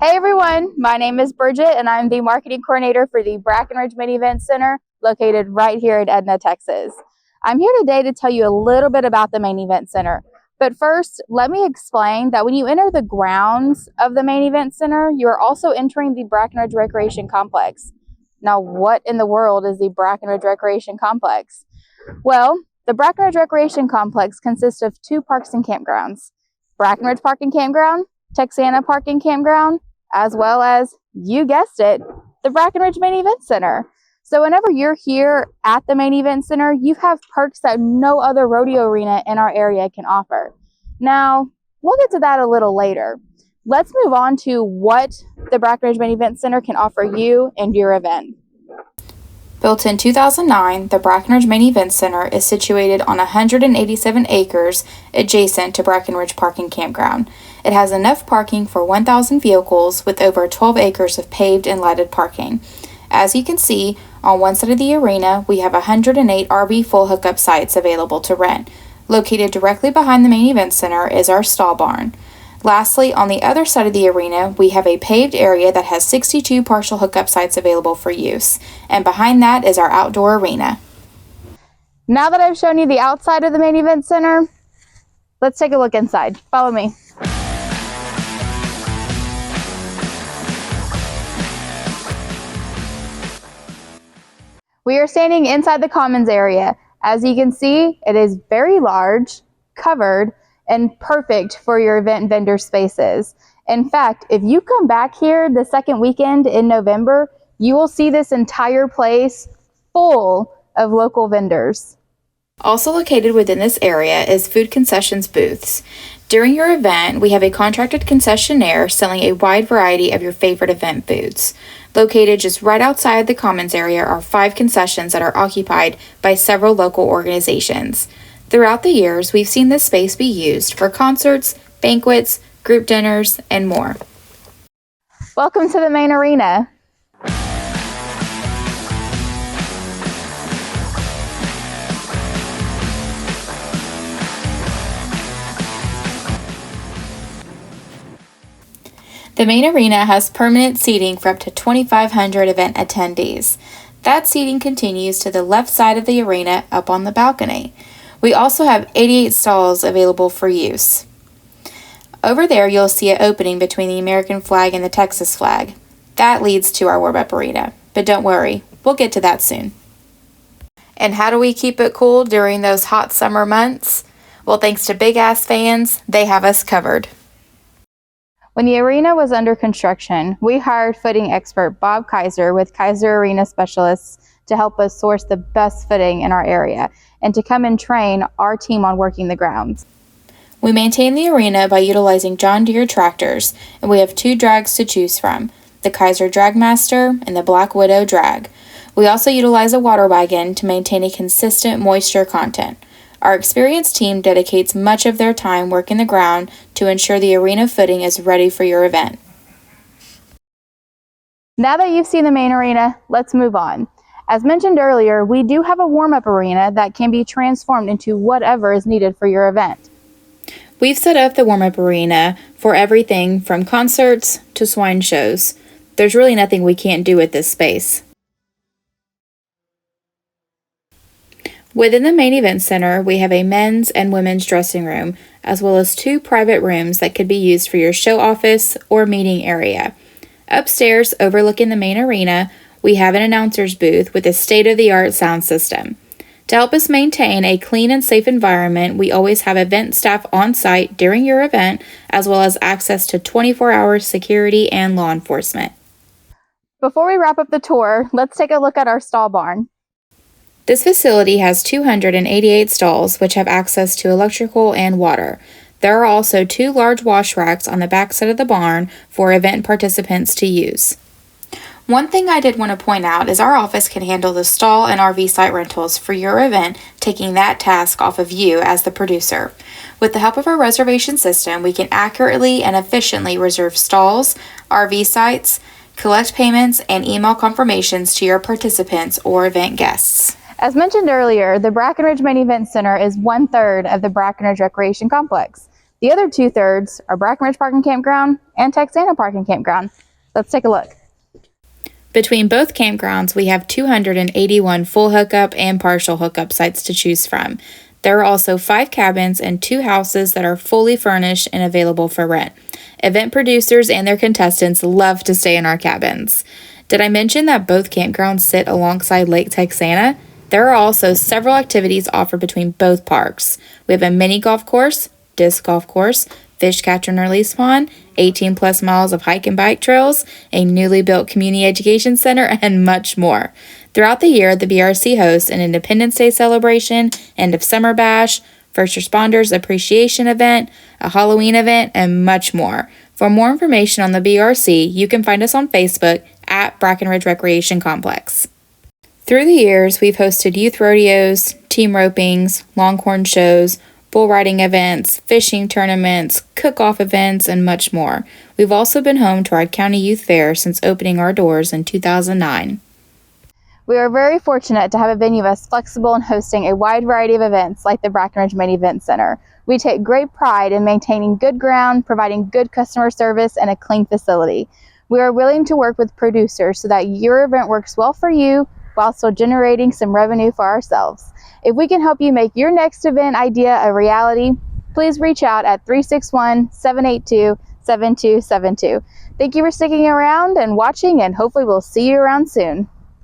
Hey everyone, my name is Bridget and I'm the marketing coordinator for the Brackenridge Main Event Center located right here in Edna, Texas. I'm here today to tell you a little bit about the Main Event Center. But first, let me explain that when you enter the grounds of the Main Event Center, you are also entering the Brackenridge Recreation Complex. Now, what in the world is the Brackenridge Recreation Complex? Well, the Brackenridge Recreation Complex consists of two parks and campgrounds, Brackenridge Park and Campground, Texana Park and Campground, as well as, you guessed it, the Brackenridge Main Event Center. So whenever you're here at the Main Event Center, you have perks that no other rodeo arena in our area can offer. Now, we'll get to that a little later. Let's move on to what the Brackenridge Main Event Center can offer you and your event. Built in 2009, the Brackenridge Main Event Center is situated on 187 acres adjacent to Brackenridge Park and Campground. It has enough parking for 1,000 vehicles with over 12 acres of paved and lighted parking. As you can see, on one side of the arena, we have 108 RV full hookup sites available to rent. Located directly behind the Main Event Center is our stall barn. Lastly, on the other side of the arena, we have a paved area that has 62 partial hookup sites available for use. And behind that is our outdoor arena. Now that I've shown you the outside of the Main Event Center, let's take a look inside. Follow me. We are standing inside the commons area. As you can see, it is very large, covered, and perfect for your event vendor spaces. In fact, if you come back here the second weekend in November, you will see this entire place full of local vendors. Also located within this area is food concessions booths. During your event, we have a contracted concessionaire selling a wide variety of your favorite event foods. Located just right outside the commons area are 5 concessions that are occupied by several local organizations. Throughout the years, we've seen this space be used for concerts, banquets, group dinners, and more. Welcome to the main arena. The main arena has permanent seating for up to 2,500 event attendees. That seating continues to the left side of the arena up on the balcony. We also have 88 stalls available for use. Over there, you'll see an opening between the American flag and the Texas flag. That leads to our warm-up arena, but don't worry, we'll get to that soon. And how do we keep it cool during those hot summer months? Well, thanks to Big Ass Fans, they have us covered. When the arena was under construction, we hired footing expert Bob Kaiser with Kaiser Arena Specialists to help us source the best footing in our area and to come and train our team on working the grounds. We maintain the arena by utilizing John Deere tractors, and we have 2 drags to choose from, the Kaiser Dragmaster and the Black Widow drag. We also utilize a water wagon to maintain a consistent moisture content. Our experienced team dedicates much of their time working the ground to ensure the arena footing is ready for your event. Now that you've seen the main arena, let's move on. As mentioned earlier, we do have a warm-up arena that can be transformed into whatever is needed for your event. We've set up the warm-up arena for everything from concerts to swine shows. There's really nothing we can't do with this space. Within the Main Event Center, we have a men's and women's dressing room, as well as 2 private rooms that could be used for your show office or meeting area. Upstairs, overlooking the main arena, we have an announcer's booth with a state-of-the-art sound system. To help us maintain a clean and safe environment, we always have event staff on site during your event, as well as access to 24-hour security and law enforcement. Before we wrap up the tour, let's take a look at our stall barn. This facility has 288 stalls, which have access to electrical and water. There are also 2 large wash racks on the back side of the barn for event participants to use. One thing I did want to point out is our office can handle the stall and RV site rentals for your event, taking that task off of you as the producer. With the help of our reservation system, we can accurately and efficiently reserve stalls, RV sites, collect payments, and email confirmations to your participants or event guests. As mentioned earlier, the Brackenridge Main Event Center is 1/3 of the Brackenridge Recreation Complex. The other 2/3 are Brackenridge Park and Campground and Texana Park and Campground. Let's take a look. Between both campgrounds, we have 281 full hookup and partial hookup sites to choose from. There are also 5 cabins and 2 houses that are fully furnished and available for rent. Event producers and their contestants love to stay in our cabins. Did I mention that both campgrounds sit alongside Lake Texana? There are also several activities offered between both parks. We have a mini golf course, disc golf course, fish catch and release pond, 18 plus miles of hike and bike trails, a newly built community education center, and much more. Throughout the year, the BRC hosts an Independence Day celebration, end of summer bash, first responders appreciation event, a Halloween event, and much more. For more information on the BRC, you can find us on Facebook at Brackenridge Recreation Complex. Through the years, we've hosted youth rodeos, team ropings, longhorn shows, bull riding events, fishing tournaments, cook-off events, and much more. We've also been home to our county youth fair since opening our doors in 2009. We are very fortunate to have a venue as flexible in hosting a wide variety of events like the Brackenridge Main Event Center. We take great pride in maintaining good ground, providing good customer service, and a clean facility. We are willing to work with producers so that your event works well for you while still generating some revenue for ourselves. If we can help you make your next event idea a reality, please reach out at 361-782-7272. Thank you for sticking around and watching, and hopefully we'll see you around soon.